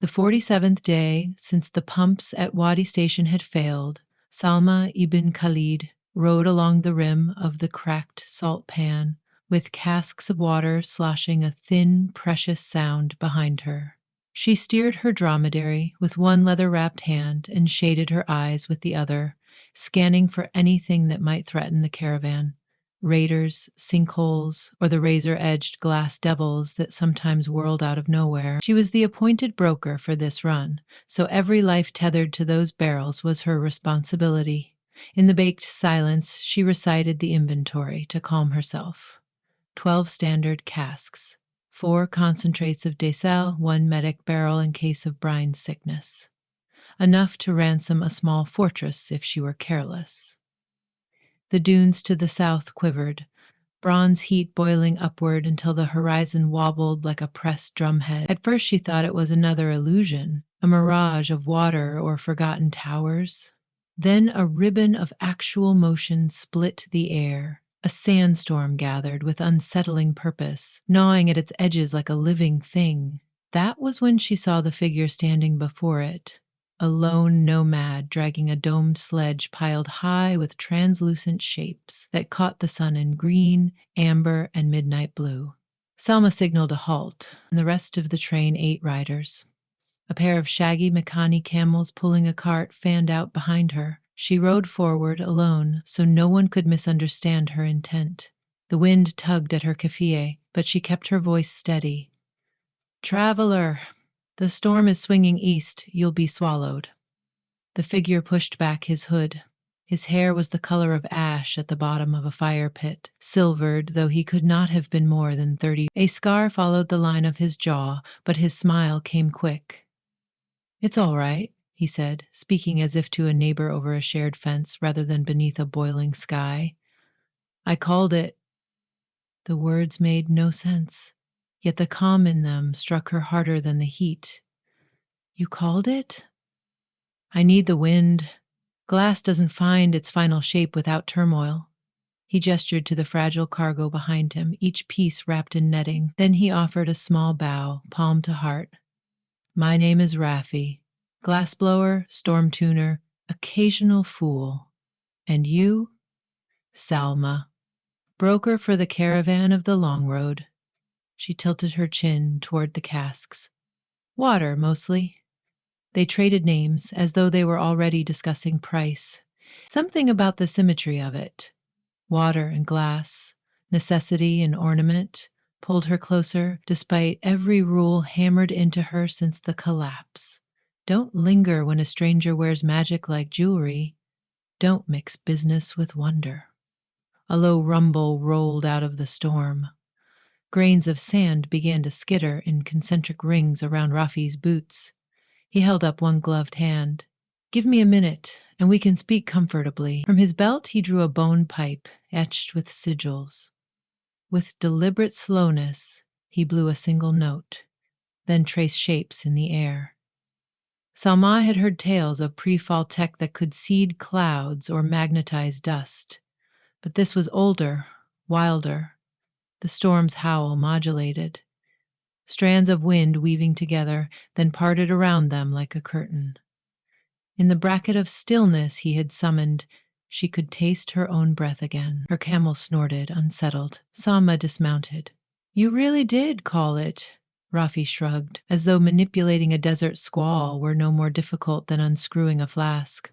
The 47th day since the pumps at Wadi Station had failed, Salma ibn Khalid rode along the rim of the cracked salt pan, with casks of water sloshing a thin, precious sound behind her. She steered her dromedary with one leather-wrapped hand and shaded her eyes with the other, scanning for anything that might threaten the caravan. Raiders, sinkholes, or the razor-edged glass devils that sometimes whirled out of nowhere. She was the appointed broker for this run, so every life tethered to those barrels was her responsibility. In the baked silence, she recited the inventory to calm herself. 12 standard casks, 4 concentrates of Decel, 1 medic barrel in case of brine sickness. Enough to ransom a small fortress if she were careless. The dunes to the south quivered, bronze heat boiling upward until the horizon wobbled like a pressed drumhead. At first she thought it was another illusion, a mirage of water or forgotten towers. Then a ribbon of actual motion split the air. A sandstorm gathered with unsettling purpose, gnawing at its edges like a living thing. That was when she saw the figure standing before it, a lone nomad dragging a domed sledge piled high with translucent shapes that caught the sun in green, amber, and midnight blue. Salma signaled a halt, and the rest of the train 8 riders. A pair of shaggy Makani camels pulling a cart fanned out behind her. She rode forward alone, so no one could misunderstand her intent. The wind tugged at her keffiyeh, but she kept her voice steady. "Traveler, the storm is swinging east, you'll be swallowed." The figure pushed back his hood. His hair was the color of ash at the bottom of a fire pit, silvered, though he could not have been more than 30. A scar followed the line of his jaw, but his smile came quick. "It's all right," he said, speaking as if to a neighbor over a shared fence rather than beneath a boiling sky. "I called it." The words made no sense, yet the calm in them struck her harder than the heat. "You called it?" "I need the wind. Glass doesn't find its final shape without turmoil." He gestured to the fragile cargo behind him, each piece wrapped in netting. Then he offered a small bow, palm to heart. "My name is Raffi, glassblower, storm tuner, occasional fool. And you?" "Salma, broker for the caravan of the long road." She tilted her chin toward the casks. "Water, mostly." They traded names as though they were already discussing price. Something about the symmetry of it, water and glass, necessity and ornament, pulled her closer despite every rule hammered into her since the collapse. Don't linger when a stranger wears magic like jewelry. Don't mix business with wonder. A low rumble rolled out of the storm. Grains of sand began to skitter in concentric rings around Rafi's boots. He held up one gloved hand. "Give me a minute, and we can speak comfortably." From his belt he drew a bone pipe etched with sigils. With deliberate slowness, he blew a single note, then traced shapes in the air. Salma had heard tales of pre-fall tech that could seed clouds or magnetize dust. But this was older, wilder. The storm's howl modulated. Strands of wind weaving together, then parted around them like a curtain. In the bracket of stillness he had summoned, she could taste her own breath again. Her camel snorted, unsettled. Salma dismounted. "You really did call it," Rafi shrugged, as though manipulating a desert squall were no more difficult than unscrewing a flask.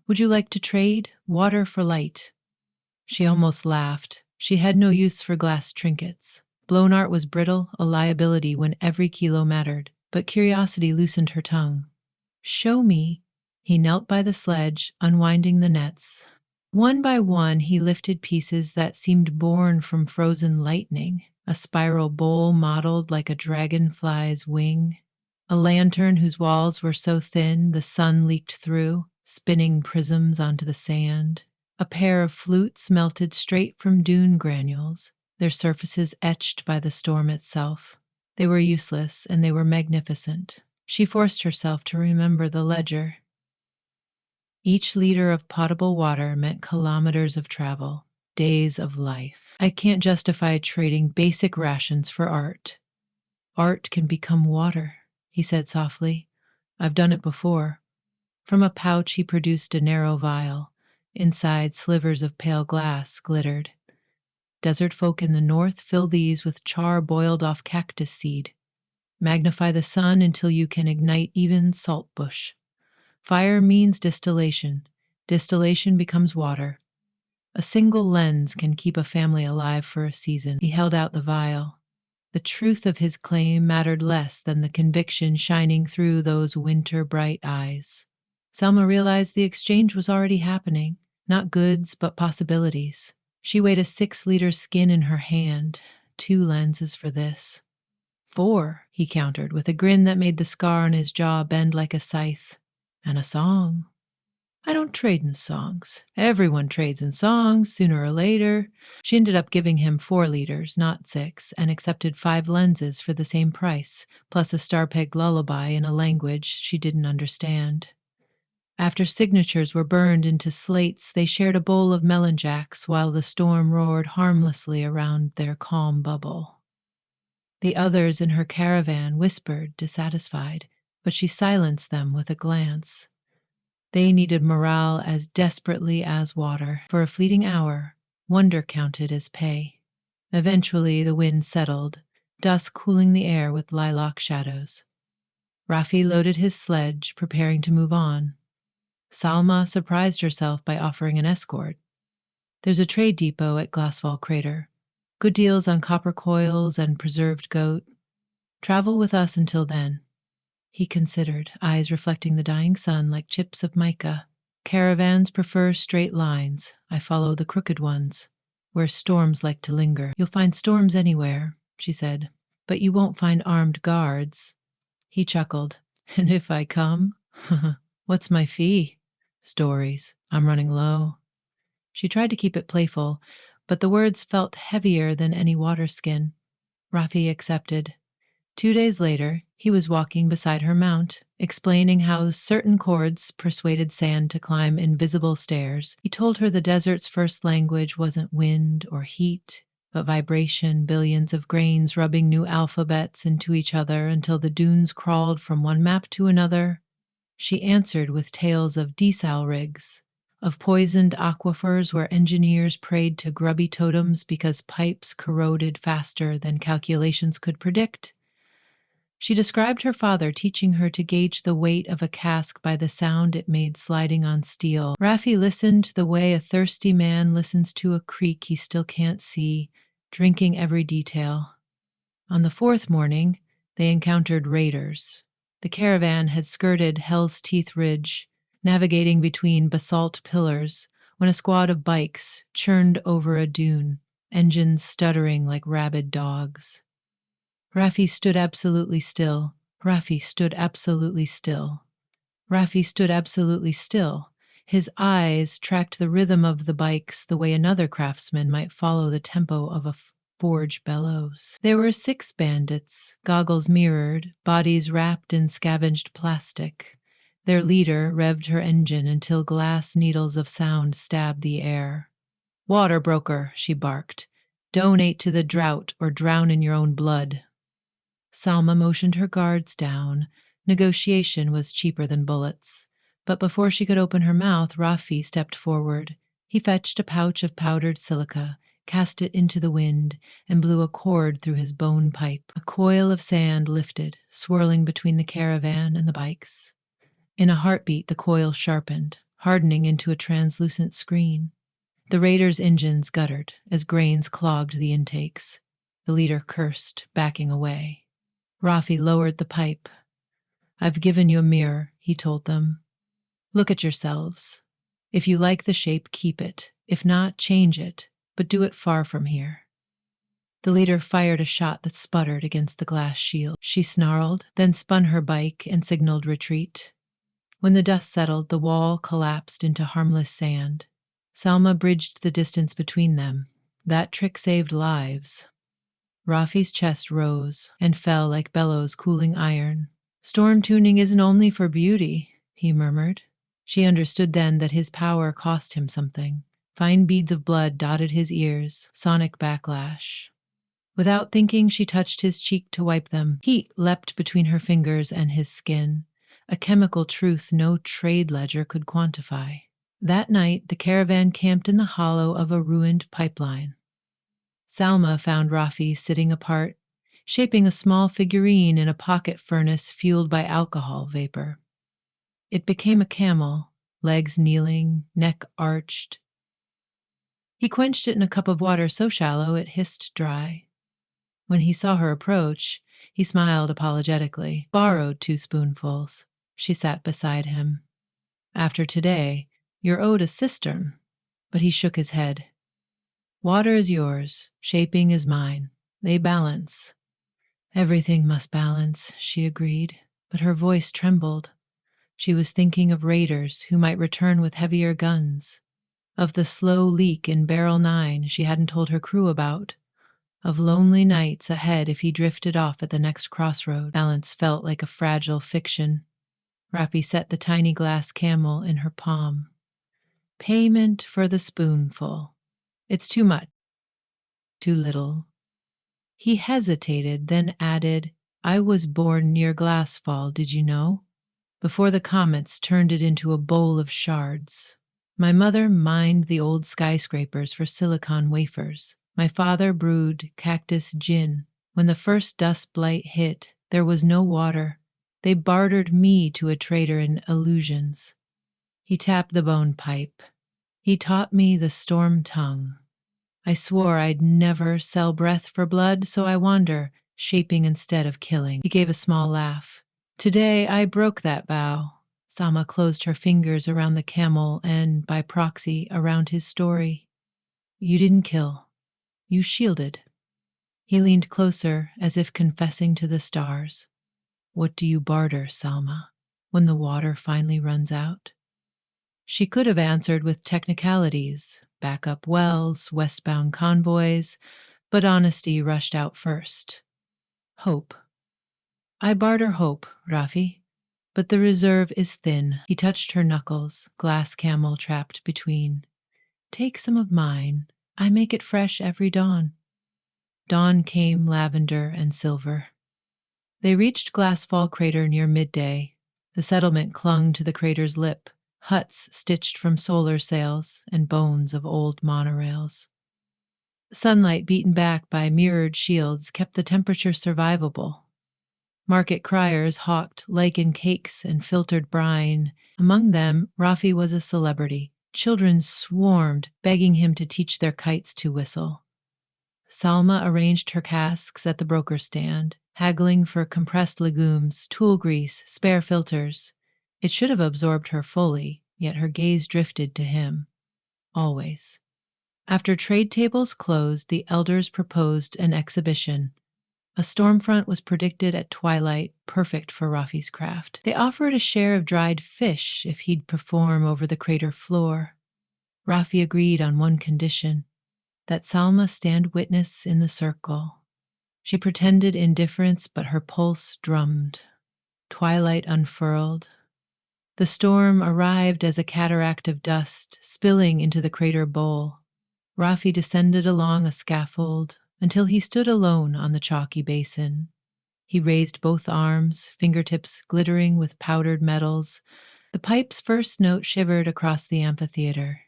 "Would you like to trade? Water for light." She almost laughed. She had no use for glass trinkets. Blown art was brittle, a liability when every kilo mattered. But curiosity loosened her tongue. "Show me." He knelt by the sledge, unwinding the nets. One by one he lifted pieces that seemed born from frozen lightning. A spiral bowl modeled like a dragonfly's wing. A lantern whose walls were so thin the sun leaked through, spinning prisms onto the sand. A pair of flutes melted straight from dune granules, their surfaces etched by the storm itself. They were useless, and they were magnificent. She forced herself to remember the ledger. Each liter of potable water meant kilometers of travel, days of life. "I can't justify trading basic rations for art." "Art can become water," he said softly. I've done it before. From a pouch he produced a narrow vial. Inside, slivers of pale glass glittered. Desert folk in the north fill these with char boiled off cactus seed. Magnify the sun until you can ignite even saltbush. Fire means distillation. Distillation becomes water. A single lens can keep a family alive for a season. He held out the vial. The truth of his claim mattered less than the conviction shining through those winter bright eyes. Selma realized the exchange was already happening, not goods, but possibilities. She weighed a 6-liter skin in her hand. 2 lenses for this. 4, he countered, with a grin that made the scar on his jaw bend like a scythe. And a song. I don't trade in songs. Everyone trades in songs, sooner or later. She ended up giving him 4 liters, not 6, and accepted 5 lenses for the same price, plus a star-pegged lullaby in a language she didn't understand. After signatures were burned into slates, they shared a bowl of melonjacks while the storm roared harmlessly around their calm bubble. The others in her caravan whispered, dissatisfied, but she silenced them with a glance. They needed morale as desperately as water. For a fleeting hour, wonder counted as pay. Eventually, the wind settled, dusk cooling the air with lilac shadows. Rafi loaded his sledge, preparing to move on. Salma surprised herself by offering an escort. There's a trade depot at Glassfall Crater. Good deals on copper coils and preserved goat. Travel with us until then. He considered, eyes reflecting the dying sun like chips of mica. Caravans prefer straight lines. I follow the crooked ones, where storms like to linger. You'll find storms anywhere, she said, but you won't find armed guards. He chuckled. And if I come? What's my fee? Stories. I'm running low. She tried to keep it playful, but the words felt heavier than any water skin. Rafi accepted. 2 days later, he was walking beside her mount, explaining how certain cords persuaded sand to climb invisible stairs. He told her the desert's first language wasn't wind or heat, but vibration, billions of grains rubbing new alphabets into each other until the dunes crawled from one map to another. She answered with tales of desal rigs, of poisoned aquifers where engineers prayed to grubby totems because pipes corroded faster than calculations could predict. She described her father teaching her to gauge the weight of a cask by the sound it made sliding on steel. Rafi listened the way a thirsty man listens to a creek he still can't see, drinking every detail. On the 4th morning, they encountered raiders. The caravan had skirted Hell's Teeth Ridge, navigating between basalt pillars, when a squad of bikes churned over a dune, engines stuttering like rabid dogs. Rafi stood absolutely still. Rafi stood absolutely still. Rafi stood absolutely still. His eyes tracked the rhythm of the bikes the way another craftsman might follow the tempo of a forge bellows. There were 6 bandits, goggles mirrored, bodies wrapped in scavenged plastic. Their leader revved her engine until glass needles of sound stabbed the air. "Water broker," she barked. "Donate to the drought or drown in your own blood." Salma motioned her guards down. Negotiation was cheaper than bullets. But before she could open her mouth, Rafi stepped forward. He fetched a pouch of powdered silica, cast it into the wind, and blew a cord through his bone pipe. A coil of sand lifted, swirling between the caravan and the bikes. In a heartbeat, the coil sharpened, hardening into a translucent screen. The raiders' engines guttered as grains clogged the intakes. The leader cursed, backing away. Rafi lowered the pipe. "I've given you a mirror," he told them. "Look at yourselves. If you like the shape, keep it. If not, change it, but do it far from here." The leader fired a shot that sputtered against the glass shield. She snarled, then spun her bike and signaled retreat. When the dust settled, the wall collapsed into harmless sand. Salma bridged the distance between them. That trick saved lives. Rafi's chest rose and fell like bellows cooling iron. "Storm tuning isn't only for beauty," he murmured. She understood then that his power cost him something. Fine beads of blood dotted his ears, sonic backlash. Without thinking, she touched his cheek to wipe them. Heat leapt between her fingers and his skin. a chemical truth no trade ledger could quantify. That night, the caravan camped in the hollow of a ruined pipeline. Salma found Rafi sitting apart, shaping a small figurine in a pocket furnace fueled by alcohol vapor. It became a camel, legs kneeling, neck arched. He quenched it in a cup of water so shallow it hissed dry. When he saw her approach, he smiled apologetically, borrowed 2 spoonfuls. She sat beside him. After today, you're owed a cistern. But he shook his head. Water is yours, shaping is mine. They balance. Everything must balance, she agreed, but her voice trembled. She was thinking of raiders who might return with heavier guns, of the slow leak in Barrel 9 she hadn't told her crew about, of lonely nights ahead if he drifted off at the next crossroad. Balance felt like a fragile fiction. Rafi set the tiny glass camel in her palm. Payment for the spoonful. It's too much. Too little. He hesitated, then added, I was born near Glassfall, did you know? Before the comets turned it into a bowl of shards. My mother mined the old skyscrapers for silicon wafers. My father brewed cactus gin. When the first dust blight hit, there was no water. They bartered me to a trader in illusions. He tapped the bone pipe. He taught me the storm tongue. I swore I'd never sell breath for blood, so I wander, shaping instead of killing. He gave a small laugh. Today I broke that vow. Sama closed her fingers around the camel and, by proxy, around his story. You didn't kill. You shielded. He leaned closer, as if confessing to the stars. What do you barter, Salma, when the water finally runs out? She could have answered with technicalities, backup wells, westbound convoys, but honesty rushed out first. Hope. I barter hope, Rafi, but the reserve is thin. He touched her knuckles, glass camel trapped between. Take some of mine. I make it fresh every dawn. Dawn came lavender and silver. They reached Glassfall Crater near midday. The settlement clung to the crater's lip, huts stitched from solar sails and bones of old monorails. Sunlight beaten back by mirrored shields kept the temperature survivable. Market criers hawked lichen cakes and filtered brine. Among them, Rafi was a celebrity. Children swarmed, begging him to teach their kites to whistle. Salma arranged her casks at the broker stand, haggling for compressed legumes, tool grease, spare filters. It should have absorbed her fully, yet her gaze drifted to him. Always. After trade tables closed, the elders proposed an exhibition. A storm front was predicted at twilight, perfect for Rafi's craft. They offered a share of dried fish if he'd perform over the crater floor. Rafi agreed on one condition, that Salma stand witness in the circle. She pretended indifference, but her pulse drummed. Twilight unfurled. The storm arrived as a cataract of dust, spilling into the crater bowl. Rafi descended along a scaffold until he stood alone on the chalky basin. He raised both arms, fingertips glittering with powdered metals. The pipe's first note shivered across the amphitheater.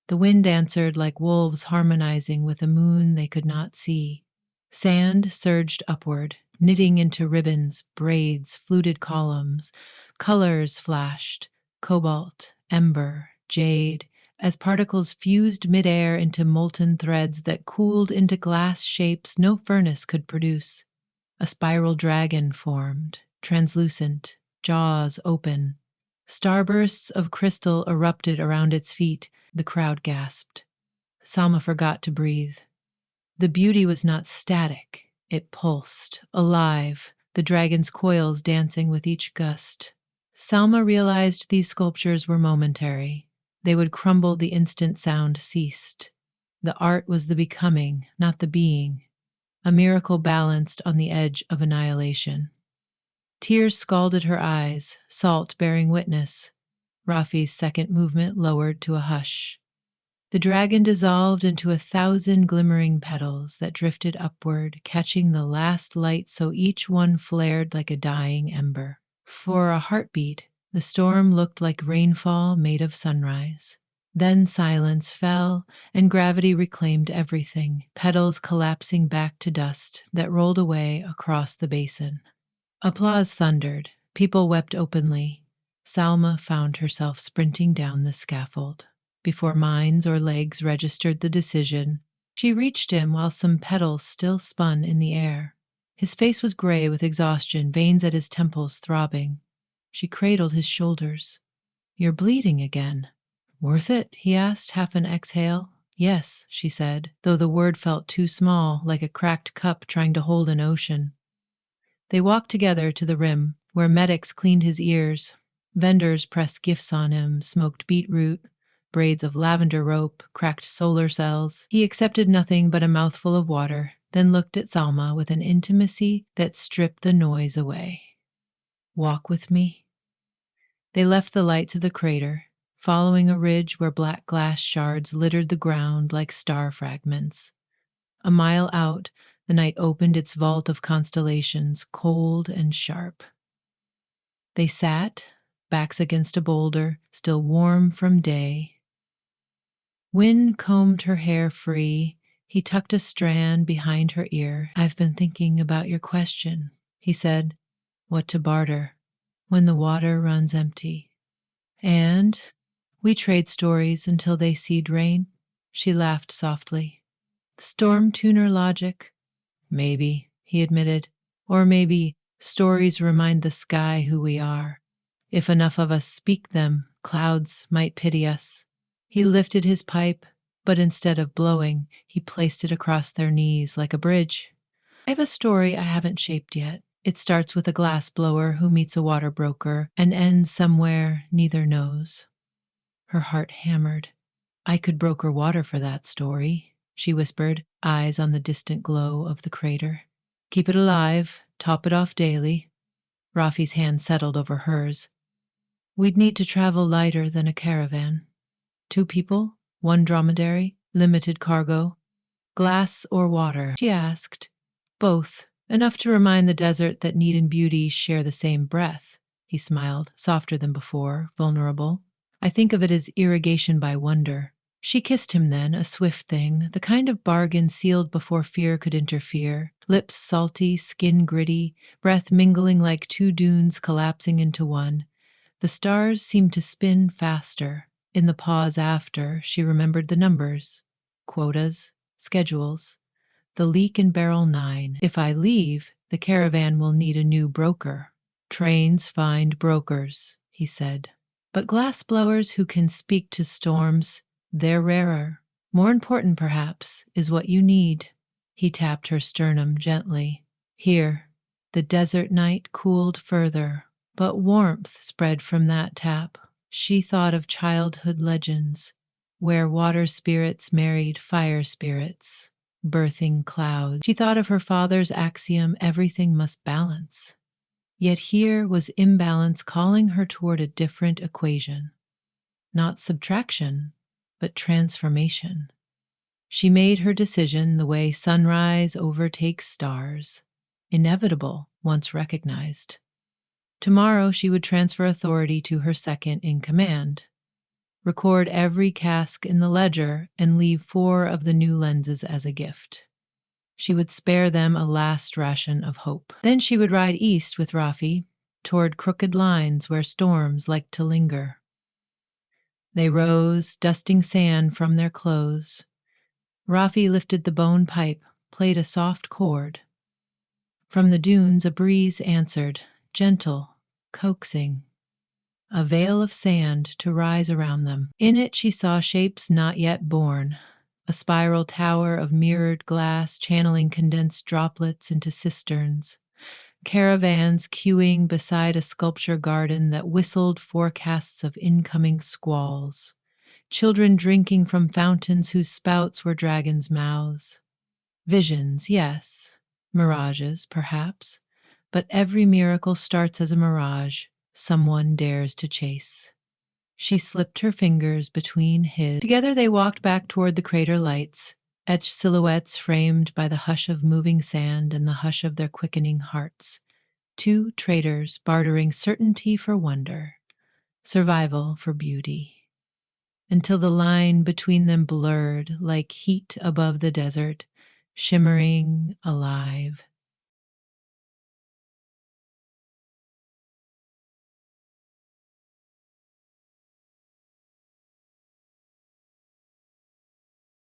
The wind answered like wolves harmonizing with a moon they could not see. Sand surged upward, knitting into ribbons, braids, fluted columns. Colors flashed, cobalt, ember, jade, as particles fused midair into molten threads that cooled into glass shapes no furnace could produce. A spiral dragon formed, translucent, jaws open. Starbursts of crystal erupted around its feet. The crowd gasped. Salma forgot to breathe. The beauty was not static. It pulsed, alive, the dragon's coils dancing with each gust. Salma realized these sculptures were momentary. They would crumble the instant sound ceased. The art was the becoming, not the being. A miracle balanced on the edge of annihilation. Tears scalded her eyes, salt bearing witness. Rafi's second movement lowered to a hush. The dragon dissolved into 1,000 glimmering petals that drifted upward, catching the last light so each one flared like a dying ember. For a heartbeat, The storm looked like rainfall made of sunrise. Then silence fell, and gravity reclaimed everything, petals collapsing back to dust that rolled away across the basin. Applause thundered. People wept openly. Salma found herself sprinting down the scaffold. Before minds or legs registered the decision, she reached him while some petals still spun in the air. His face was gray with exhaustion, veins at his temples throbbing. She cradled his shoulders. "You're bleeding again." "Worth it?" he asked, half an exhale. "Yes," she said, though the word felt too small, like a cracked cup trying to hold an ocean. They walked together to the rim, where medics cleaned his ears. Vendors pressed gifts on him, smoked beetroot, braids of lavender rope, cracked solar cells. He accepted nothing but a mouthful of water, then looked at Salma with an intimacy that stripped the noise away. "Walk with me." They left the lights of the crater, following a ridge where black glass shards littered the ground like star fragments. A mile out, the night opened its vault of constellations, cold and sharp. They sat, backs against a boulder, still warm from day. Wind combed her hair free. He tucked a strand behind her ear. "I've been thinking about your question," he said. "What to barter when the water runs empty?" "And we trade stories until they seed rain." She laughed softly. "Storm tuner logic?" "Maybe," he admitted. "Or maybe stories remind the sky who we are. If enough of us speak them, clouds might pity us." He lifted his pipe, but instead of blowing, he placed it across their knees like a bridge. "I have a story I haven't shaped yet. It starts with a glass blower who meets a water broker and ends somewhere neither knows." Her heart hammered. "I could broker water for that story," she whispered, eyes on the distant glow of the crater. "Keep it alive, top it off daily." Rafi's hand settled over hers. "We'd need to travel lighter than a caravan. 2 people, 1 dromedary, limited cargo. Glass or water?" she asked. "Both. Enough to remind the desert that need and beauty share the same breath." He smiled, softer than before, vulnerable. "I think of it as irrigation by wonder." She kissed him then, a swift thing, the kind of bargain sealed before fear could interfere. Lips salty, skin gritty, breath mingling like 2 dunes collapsing into one. The stars seemed to spin faster. In the pause after, she remembered the numbers. Quotas, schedules. The leak in barrel 9. "If I leave, the caravan will need a new broker." "Trains find brokers," he said. "But glassblowers who can speak to storms, they're rarer. More important, perhaps, is what you need." He tapped her sternum gently. "Here." The desert night cooled further, but warmth spread from that tap. She thought of childhood legends, where water spirits married fire spirits, birthing clouds. She thought of her father's axiom, everything must balance. Yet here was imbalance calling her toward a different equation. Not subtraction, but transformation. She made her decision the way sunrise overtakes stars, inevitable once recognized. Tomorrow she would transfer authority to her second in command, record every cask in the ledger, and leave 4 of the new lenses as a gift. She would spare them a last ration of hope. Then she would ride east with Rafi, toward crooked lines where storms liked to linger. They rose, dusting sand from their clothes. Rafi lifted the bone pipe, played a soft chord. From the dunes a breeze answered, gentle, coaxing. A veil of sand to rise around them. In it she saw shapes not yet born. A spiral tower of mirrored glass channeling condensed droplets into cisterns. Caravans queuing beside a sculpture garden that whistled forecasts of incoming squalls. Children drinking from fountains whose spouts were dragons' mouths. Visions, yes. Mirages, perhaps. But every miracle starts as a mirage someone dares to chase. She slipped her fingers between his. Together they walked back toward the crater lights, etched silhouettes framed by the hush of moving sand and the hush of their quickening hearts. 2 traders bartering certainty for wonder. survival for beauty, until the line between them blurred like heat above the desert, shimmering alive.